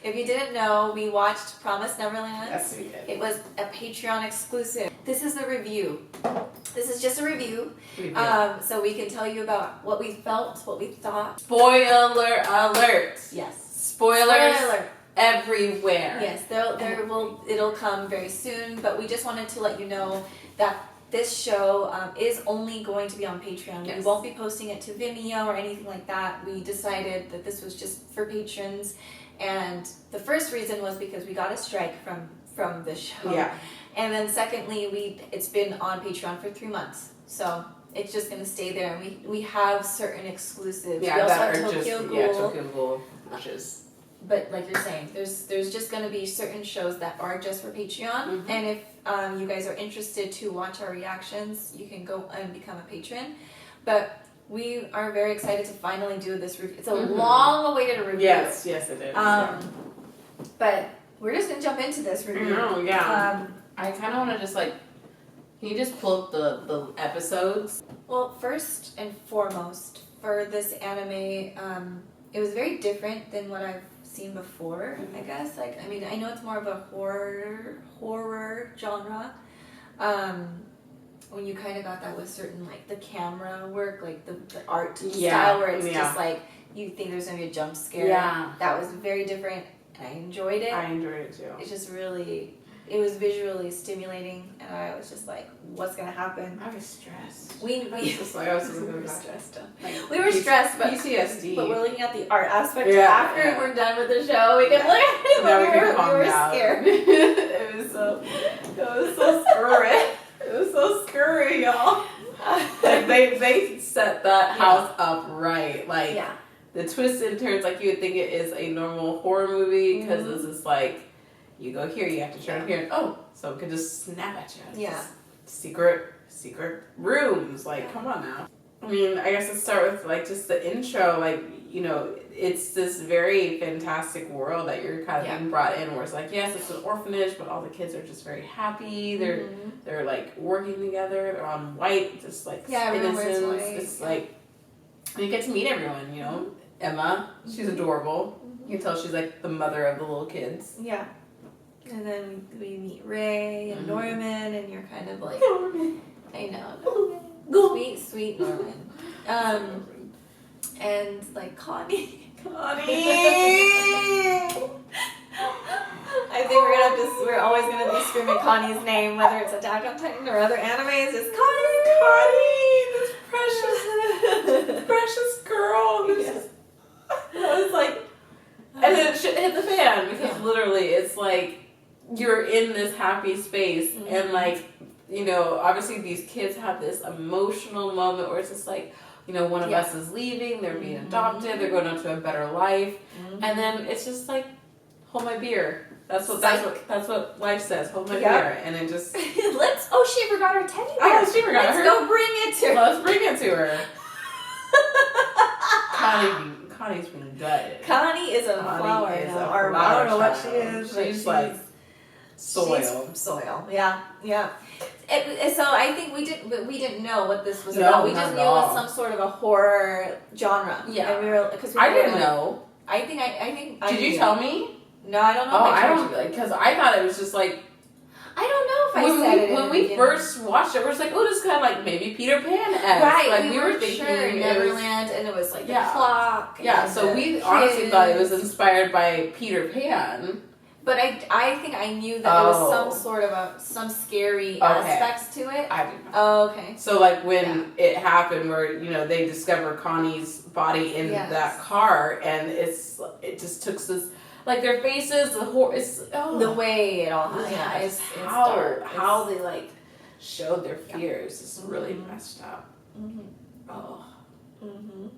If you didn't know, we watched Promised Neverland. Yes, we did. It was a Patreon exclusive. This is a review. This is just a review. So we can tell you about what we felt, what we thought. Spoiler alert. Yes. Spoilers Spoiler alert. everywhere. Yes, it'll come very soon, but we just wanted to let you know that this show is only going to be on Patreon. Yes. We won't be posting it to Vimeo or anything like that. We decided that this was just for patrons, and the first reason was because we got a strike from this show. Yeah. And then secondly, it's been on Patreon for 3 months, so it's just gonna stay there. And we have certain exclusives. Yeah, we also that have are Tokyo just Ghoul. Tokyo Ghoul, which is. But like you're saying, there's just going to be certain shows that are just for Patreon. And if you guys are interested to watch our reactions, you can go and become a patron. But we are very excited to finally do this review. It's a long-awaited review. Yes, it is. But we're just going to jump into this review. No, yeah. I kind of want to just can you just pull up the episodes? Well, first and foremost, for this anime, it was very different than what I've seen before, I guess. I know it's more of a horror genre. When you kind of got that with certain, the camera work, the art style, where it's just you think there's going to be a jump scare. Yeah. That was very different, and I enjoyed it. I enjoyed it too. It's just really, it was visually stimulating, and I was just like, what's going to happen? I was stressed. We we were stressed. We were stressed, but PTSD. But we're looking at the art aspect after we're done with the show. We can look at it, but we were scared. It was so scary. It was so scary, y'all. They set that house up right. The twists and turns, you would think it is a normal horror movie, because this is you go here, you have to turn here, and someone could just snap at you. Yeah. Secret rooms, come on now. I mean, I guess let's start with just the intro, it's this very fantastic world that you're kind of being brought in, where it's yes, it's an orphanage, but all the kids are just very happy. They're working together. They're on white, just innocence. It's and you get to meet everyone. Emma, she's adorable. You can tell she's the mother of the little kids. Yeah. And then we meet Ray and Norman, and you're kind of Norman. I know. Sweet Norman. And Connie. I think we're always gonna be screaming Connie's name, whether it's Attack on Titan or other animes. It's Connie, this precious girl. I was and then shit hit the fan, because literally it's you're in this happy space, and obviously these kids have this emotional moment where it's just one of us is leaving, they're being adopted, they're going on to a better life, and then it's just hold my beer. That's what life says. Hold my beer, and it just she forgot her teddy bear. Oh, she forgot her. Let's go bring it to her. Let's bring it to her. Connie's been gutted. Connie is a flower now, or I don't know what she is. She's soil. She's soil. Yeah. So I think we didn't know what this was about. We just knew it was some sort of a horror genre. Yeah. And we were I didn't know. I think. Did you tell me? No, I don't know. I don't, because I thought it was just I don't know if I said it. When we first watched it, we were just oh, this is kind of maybe Peter Pan-esque. Right. We were thinking Neverland, and it was the clock. Yeah. So we honestly thought it was inspired by Peter Pan. But I think I knew that it was some sort of some scary aspects to it. I didn't know. Oh, okay. So when it happened, where they discover Connie's body in that car, and it just took this. Their faces, the way it all it's how they showed their fears is really messed up. And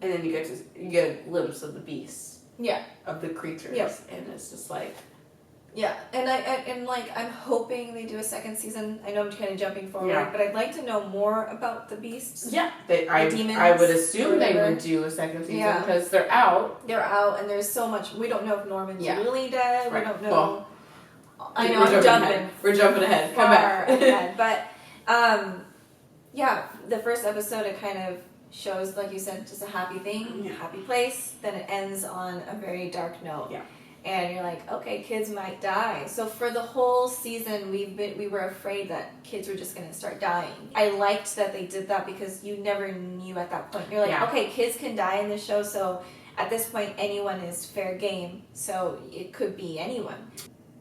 then you get a glimpse of the beast, of the creatures, and it's just and I'm hoping they do a second season. I know I'm kind of jumping forward, but I'd like to know more about the beasts. Yeah, demons. I would assume they would do a second season, because they're out. They're out, and there's so much. We don't know if Norman's really dead. Right. We don't know. Well, I know I'm jumping. We're jumping ahead. Come back. Ahead. But the first episode, it kind of shows, like you said, just a happy thing, happy place. Then it ends on a very dark note. Yeah. and you're like, okay, kids might die. So for the whole season, we were afraid that kids were just gonna start dying. I liked that they did that because you never knew at that point. You're like, okay, kids can die in this show, so at this point, anyone is fair game. So it could be anyone.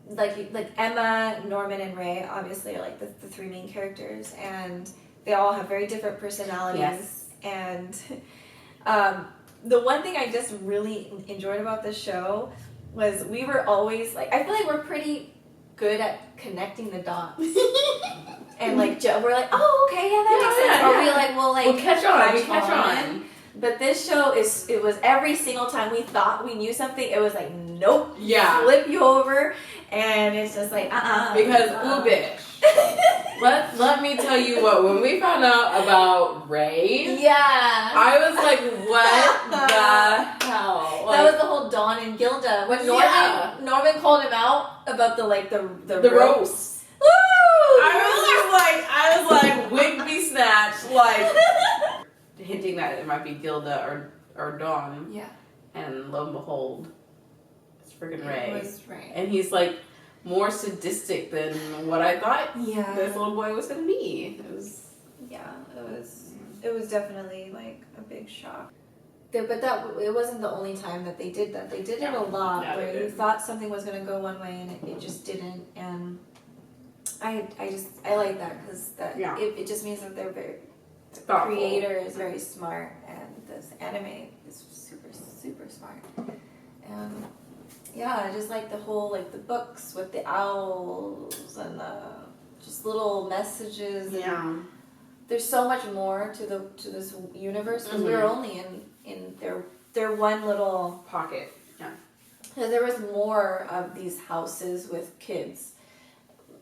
Like Emma, Norman, and Ray obviously are like the three main characters, and they all have very different personalities. Yes. And the one thing I just really enjoyed about this show was we were always like, I feel like we're pretty good at connecting the dots. And like we're like, oh, okay, yeah, that makes sense. Or we like, we'll catch on. But this show it was every single time we thought we knew something, it was like, nope. Yeah. Flip you over, and it's just like, Because, ooh, bitch. Let me tell you what, when we found out about Ray, yeah, I was like, what the hell? Like, that was the whole Dawn and Gilda. When Norman called him out about the ropes. Woo! I was like, wig be snatched, like, hinting that it might be Gilda or Dawn. Yeah. And lo and behold, it's freaking Ray. It was Ray. And he's like more sadistic than what I thought this little boy was gonna be. It was definitely like a big shock. But it wasn't the only time that they did that. They did it a lot where you thought something was gonna go one way and it just didn't. And I like that because it just means that they're very. The creator is very smart, and this anime is super, super smart. And I just like the whole the books with the owls and the just little messages. And there's so much more to this universe because we were only in their one little pocket. Yeah. So there was more of these houses with kids.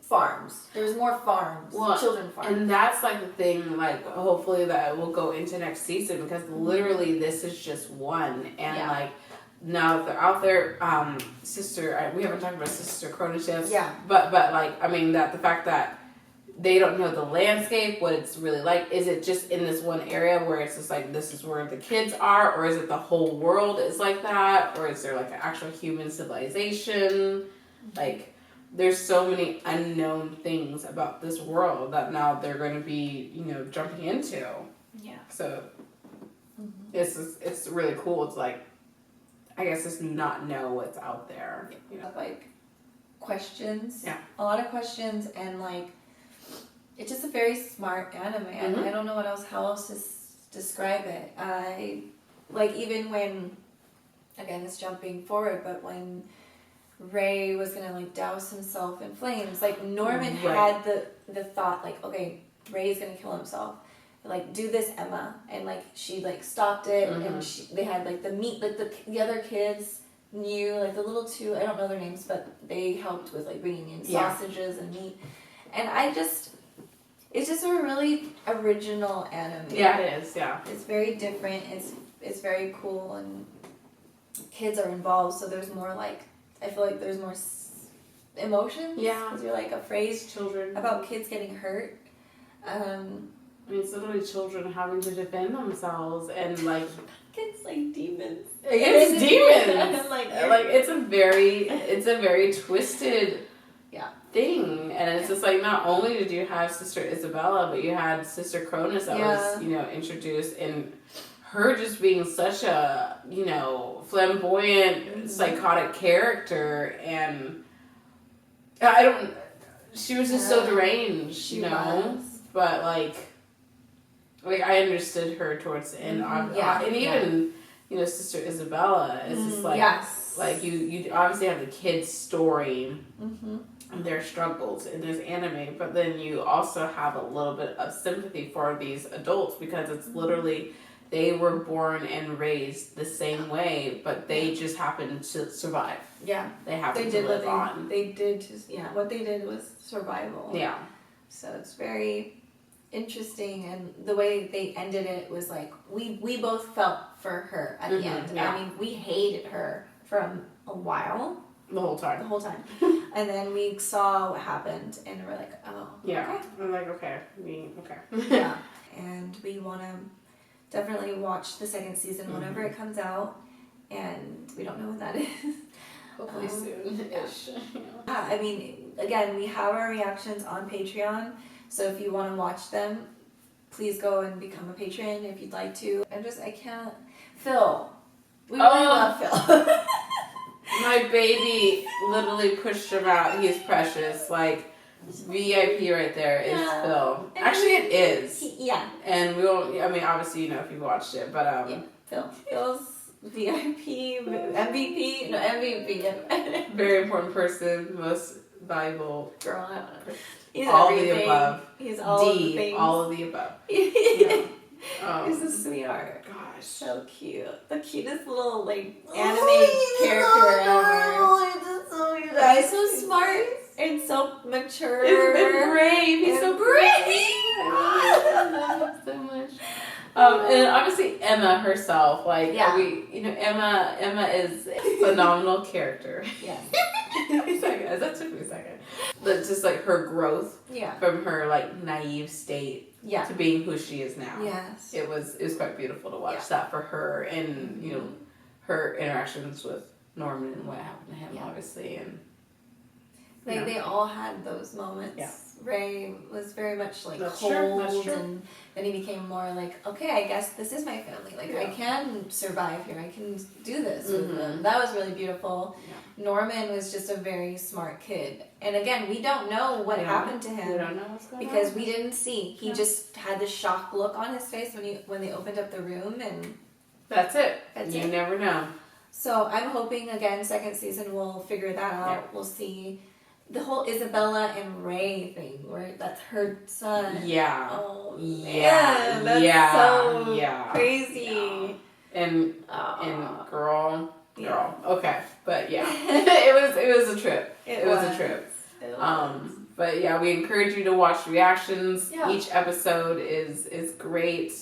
Farms. There's more farms. Children farms. And that's the thing, hopefully that will go into next season because literally this is just one. And now if they're out there, Sister, we haven't talked about Sister Cronus yet. Yeah. But that the fact that they don't know the landscape, what it's really like, is it just in this one area where it's just this is where the kids are, or is it the whole world is like that, or is there an actual human civilization? There's so many unknown things about this world that now they're going to be, jumping into. Yeah. So it's really cool. It's I guess just not know what's out there. Questions. Yeah. A lot of questions, and it's just a very smart anime. And I don't know how else to describe it. Even when, again, it's jumping forward, but when Ray was gonna douse himself in flames, Norman had the thought okay, Ray's gonna kill himself, do this, Emma, and she stopped it, and they had the meat, the other kids knew, the little two, I don't know their names, but they helped with bringing in sausages and meat, and it's just a really original anime. Yeah, it is. Yeah, it's very different. It's very cool, and kids are involved, so there's more I feel like there's more emotions. Yeah. Because you're afraid children about kids getting hurt. It's literally children having to defend themselves and It's demons. It's demons. It's a very twisted thing. And it's just not only did you have Sister Isabella, but you had Sister Cronus that was, introduced, and her just being such a, flamboyant, psychotic character, and she was just so deranged, she was. But I understood her towards the end, and even, Sister Isabella is just you obviously have the kids' story and their struggles in this anime, but then you also have a little bit of sympathy for these adults because it's literally they were born and raised the same way, but they just happened to survive. Yeah. They happened to live on. They did just, what they did was survival. Yeah. So it's very interesting, and the way they ended it was we both felt for her at the end. Yeah. I mean, we hated her from a while. The whole time. And then we saw what happened, and we're oh. Yeah. Okay. I'm okay. Yeah. And we want to definitely watch the second season whenever it comes out, and we don't know when that is. Hopefully soon-ish. Yeah, I mean, again, we have our reactions on Patreon, so if you want to watch them, please go and become a patron if you'd like to. I can't. Phil. We really love Phil. My baby literally pushed him out. He's precious. Like, VIP right there is Phil. Actually, it is. Yeah. And we won't, I mean, obviously, you know, if you watched it, but, yeah, Phil. Phil's VIP, MVP. No, MVP. very important person, most valuable. Girl, I don't know. He's all everything. the above. He's all D, the things. all of the above. Yeah. He's a sweetheart. Gosh. So cute. The cutest little, like, anime character ever. He's so smart and so mature. And brave. He's so brave. I love him so much. And obviously Emma herself, like, Emma is a phenomenal character. Yeah. That took me a second. But just like her growth from her like naive state to being who she is now. Yes. It was quite beautiful to watch that for her and you know her interactions with Norman and what happened to him obviously and they all had those moments. Yeah. Ray was very much like That's cold true. and then he became more like, okay, I guess this is my family. Like I can survive here. I can do this with them. That was really beautiful. Yeah. Norman was just a very smart kid. And again, we don't know what happened to him. We don't know what's going on. Because we didn't see. He just had this shocked look on his face when they opened up the room and that's it. You never know. So I'm hoping again second season we'll figure that out. Yeah. We'll see. The whole Isabella and Ray thing, where that's her son. Yeah. Oh, yeah. Man, that's so crazy. Yeah. And girl. Okay, but yeah, it was a trip. It was a trip. But yeah, we encourage you to watch reactions. Yeah. Each episode is great.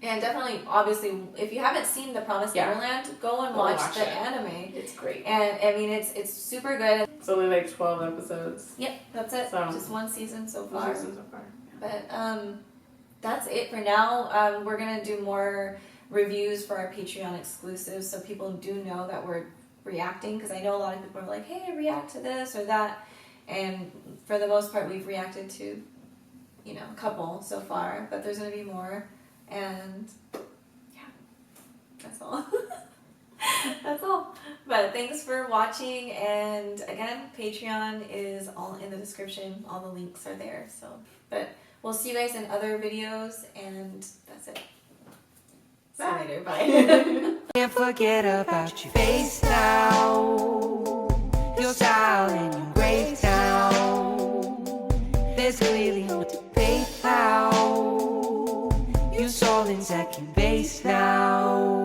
And definitely, obviously, if you haven't seen The Promised Neverland, go and watch the anime. It's great. And I mean, it's super good. It's only like 12 episodes. Yep, that's it. So, just one season so far. Yeah. But that's it for now. We're gonna do more reviews for our Patreon exclusives, so people do know that we're reacting. Because I know a lot of people are like, "Hey, react to this or that," and for the most part, we've reacted to, you know, a couple so far. But there's gonna be more. And yeah, that's all. That's all. But thanks for watching. And again, Patreon is all in the description. All the links are there. So, but we'll see you guys in other videos. And that's it. See you later. Bye. Can't forget about your face now. Your style and your great town. There's clearly no debate now. You're in second base now.